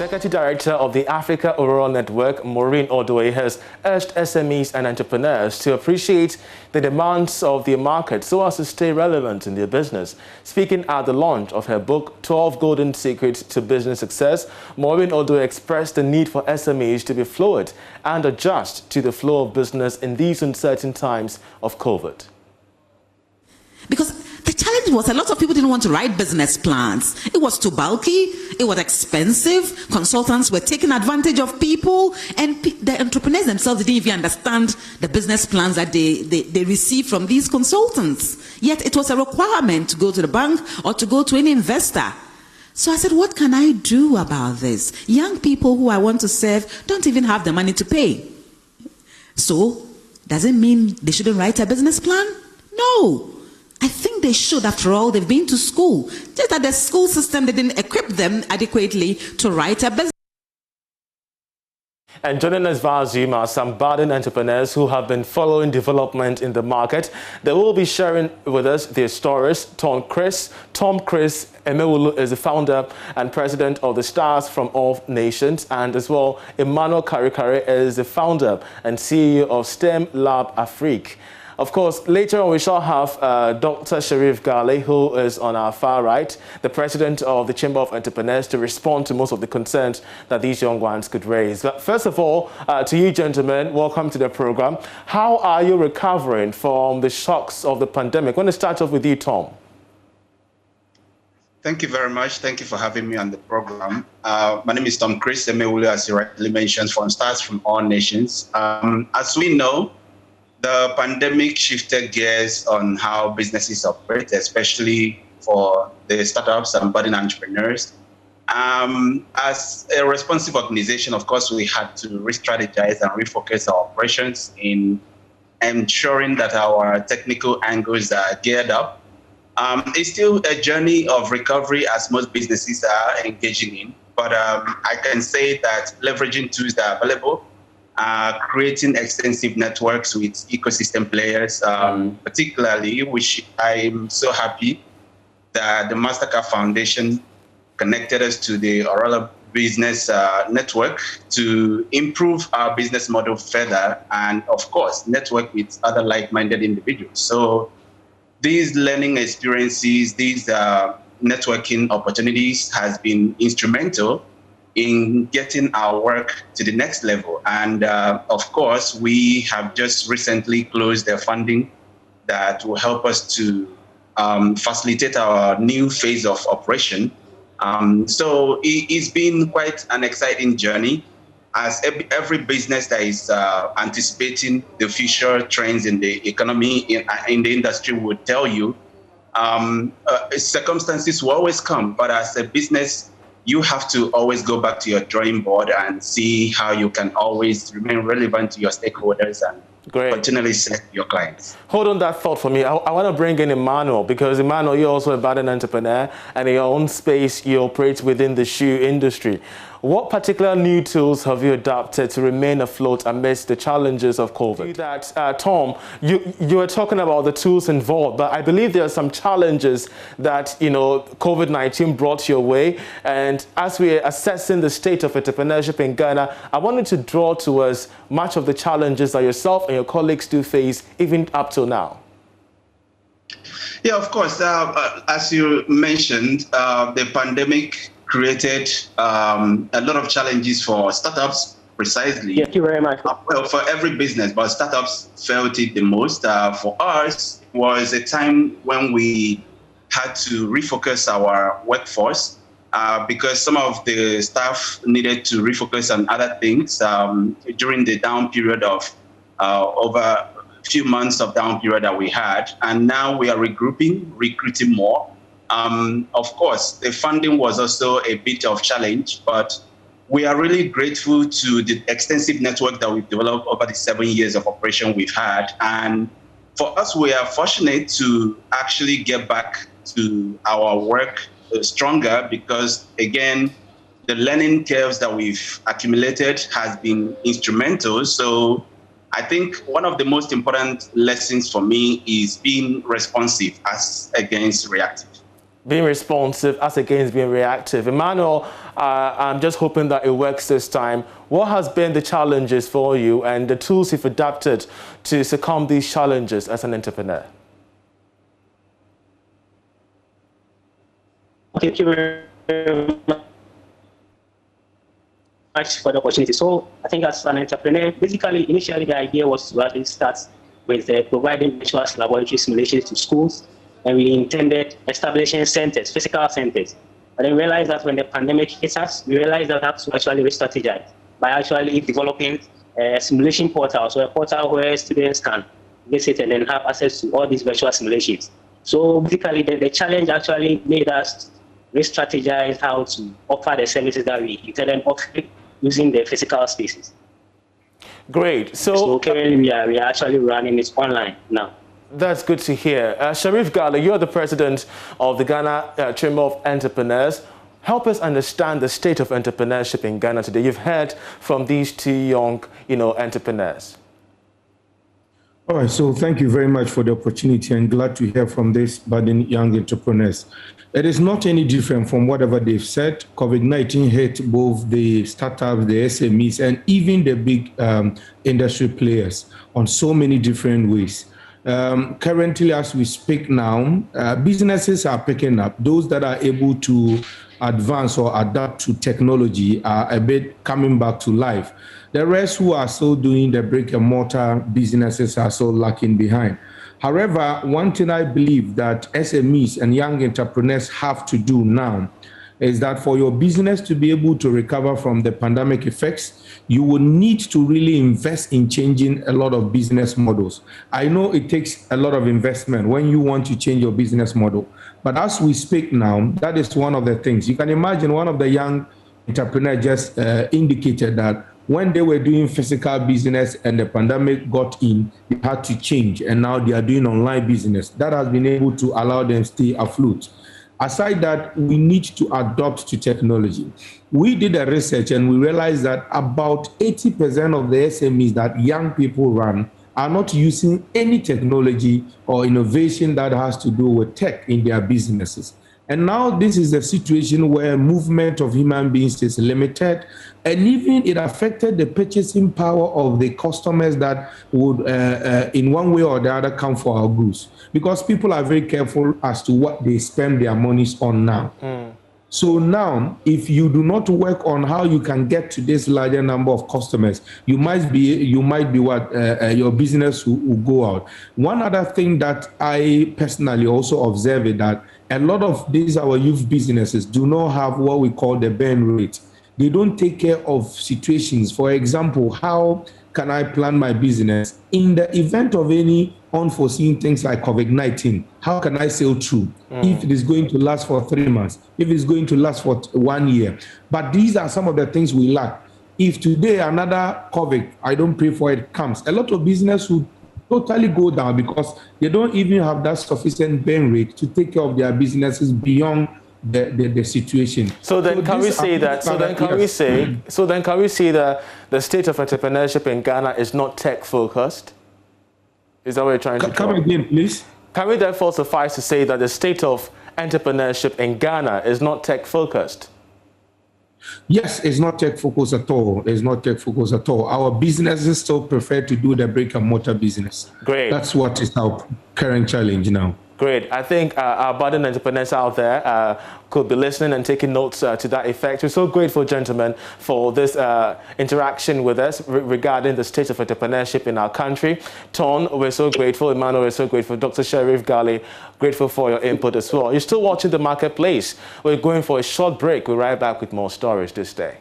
Executive Director of the Africa Oral Network, Maureen Odoi, has urged SMEs and entrepreneurs to appreciate the demands of the market so as to stay relevant in their business. Speaking at the launch of her book, 12 Golden Secrets to Business Success, Maureen Odoi expressed the need for SMEs to be fluid and adjust to the flow of business in these uncertain times of COVID. Because the challenge was a lot of people didn't want to write business plans. It was too bulky, it was expensive, consultants were taking advantage of people, and the entrepreneurs themselves didn't even understand the business plans that they received from these consultants. Yet it was a requirement to go to the bank or to go to any investor. So I said, what can I do about this? Young people who I want to serve don't even have the money to pay. So, does it mean they shouldn't write a business plan? No. I think they should. After all, they've been to school. Just that the school system didn't equip them adequately to write a business. And joining us via Zoom are some budding entrepreneurs who have been following development in the market. They will be sharing with us their stories. Tom Chris Emewulu is the founder and president of the Stars from All Nations, and as well, Emmanuel Karikare is the founder and CEO of STEM Lab Afrique. Of course, later on we shall have Dr. Sharif Ghali, who is on our far right, the president of the Chamber of Entrepreneurs, to respond to most of the concerns that these young ones could raise. But first of all, to you gentlemen, welcome to the program. How are you recovering from the shocks of the pandemic? I want to start off with you, Tom. Thank you very much. Thank you for having me on the program. My name is Tom Chris Emewulu, as you rightly mentioned, from Stars from All Nations. As we know, the pandemic shifted gears on how businesses operate, especially for the startups and budding entrepreneurs. As a responsive organization, of course, we had to re-strategize and refocus our operations in ensuring that our technical angles are geared up. It's still a journey of recovery, as most businesses are engaging in, but I can say that leveraging tools that are available, creating extensive networks with ecosystem players, particularly, which I'm so happy that the Mastercard Foundation connected us to the Aurora Business Network to improve our business model further and, of course, network with other like-minded individuals. So these learning experiences, these networking opportunities has been instrumental in getting our work to the next level. And of course, we have just recently closed the funding that will help us to facilitate our new phase of operation. So it's been quite an exciting journey, as every business that is anticipating the future trends in the economy, in the industry would tell you, circumstances will always come, but as a business, you have to always go back to your drawing board and see how you can always remain relevant to your stakeholders and continually serve your clients. Hold on that thought for me. I want to bring in Emmanuel, because Emmanuel, you're also a budding entrepreneur, and in your own space, you operate within the shoe industry. What particular new tools have you adopted to remain afloat amidst the challenges of COVID? That, Tom, you were talking about the tools involved, but I believe there are some challenges that, COVID-19 brought your way. And as we're assessing the state of entrepreneurship in Ghana, I wanted to draw to us much of the challenges that yourself and your colleagues do face, even up till now. Yeah, of course. As you mentioned, the pandemic created a lot of challenges for startups, precisely. Thank you very much. Well, for every business, but startups felt it the most. For us, it was a time when we had to refocus our workforce because some of the staff needed to refocus on other things during the down period of over a few months of down period that we had. And now we are regrouping, recruiting more. Of course, the funding was also a bit of challenge, but we are really grateful to the extensive network that we've developed over the 7 years of operation we've had. And for us, we are fortunate to actually get back to our work stronger because, again, the learning curves that we've accumulated has been instrumental. So I think one of the most important lessons for me is being responsive as against reactive. Being responsive as against being reactive. Emmanuel, I'm just hoping that it works this time. What has been the challenges for you and the tools you've adapted to succumb these challenges as an entrepreneur? Thank you very much for the opportunity. So I think as an entrepreneur, basically, initially the idea was to actually start with providing virtual laboratory simulations to schools. And we intended establishing centers, physical centers. But then we realized that when the pandemic hit us, we realized that we have to actually re-strategize by actually developing a simulation portal, so a portal where students can visit and then have access to all these virtual simulations. So basically, the challenge actually made us re-strategize how to offer the services that we intended offering using the physical spaces. Great. So currently, we are actually running it online now. That's good to hear. Sharif Ghali, you're the president of the Ghana Chamber of Entrepreneurs. Help us understand the state of entrepreneurship in Ghana today. You've heard from these two young, entrepreneurs. All right, so thank you very much for the opportunity and glad to hear from these budding young entrepreneurs. It is not any different from whatever they've said. COVID-19 hit both the startups, the SMEs, and even the big industry players on so many different ways. Currently, as we speak now, businesses are picking up. Those that are able to advance or adapt to technology are a bit coming back to life. The rest who are still doing the brick and mortar businesses are still lacking behind. However, one thing I believe that SMEs and young entrepreneurs have to do now is that for your business to be able to recover from the pandemic effects, you will need to really invest in changing a lot of business models. I know it takes a lot of investment when you want to change your business model, but as we speak now, that is one of the things. You can imagine one of the young entrepreneurs just indicated that when they were doing physical business and the pandemic got in, they had to change, and now they are doing online business. That has been able to allow them stay afloat. Aside that, we need to adopt to technology. We did a research and we realized that about 80% of the SMEs that young people run are not using any technology or innovation that has to do with tech in their businesses. And now this is a situation where movement of human beings is limited, and even it affected the purchasing power of the customers that would, in one way or the other, come for our goods. Because people are very careful as to what they spend their monies on now. So now, if you do not work on how you can get to this larger number of customers, you might be what your business will go out. One other thing that I personally also observe is that a lot of these our youth businesses do not have what we call the burn rate. They don't take care of situations. For example, how can I plan my business in the event of any unforeseen things like COVID-19? How can I sail through if it is going to last for 3 months, if it's going to last for 1 year? But these are some of the things we lack. If today another COVID, I don't pray for it, comes, a lot of business will totally go down because they don't even have that sufficient burn rate to take care of their businesses beyond the situation. So then can we say that the state of entrepreneurship in Ghana is not tech focused? Is that what you're trying to come again, please? Can we therefore suffice to say that the state of entrepreneurship in Ghana is not tech focused? Yes, it's not tech focused at all. It's not tech focused at all. Our businesses still prefer to do the brick and mortar business. Great. That's what is our current challenge now. Great. I think our budding entrepreneurs out there could be listening and taking notes to that effect. We're so grateful, gentlemen, for this interaction with us regarding the state of entrepreneurship in our country. Ton, we're so grateful. Emmanuel, we're so grateful. Dr. Sharif Ghali, grateful for your input as well. You're still watching The Marketplace. We're going for a short break. We'll be right back with more stories this day.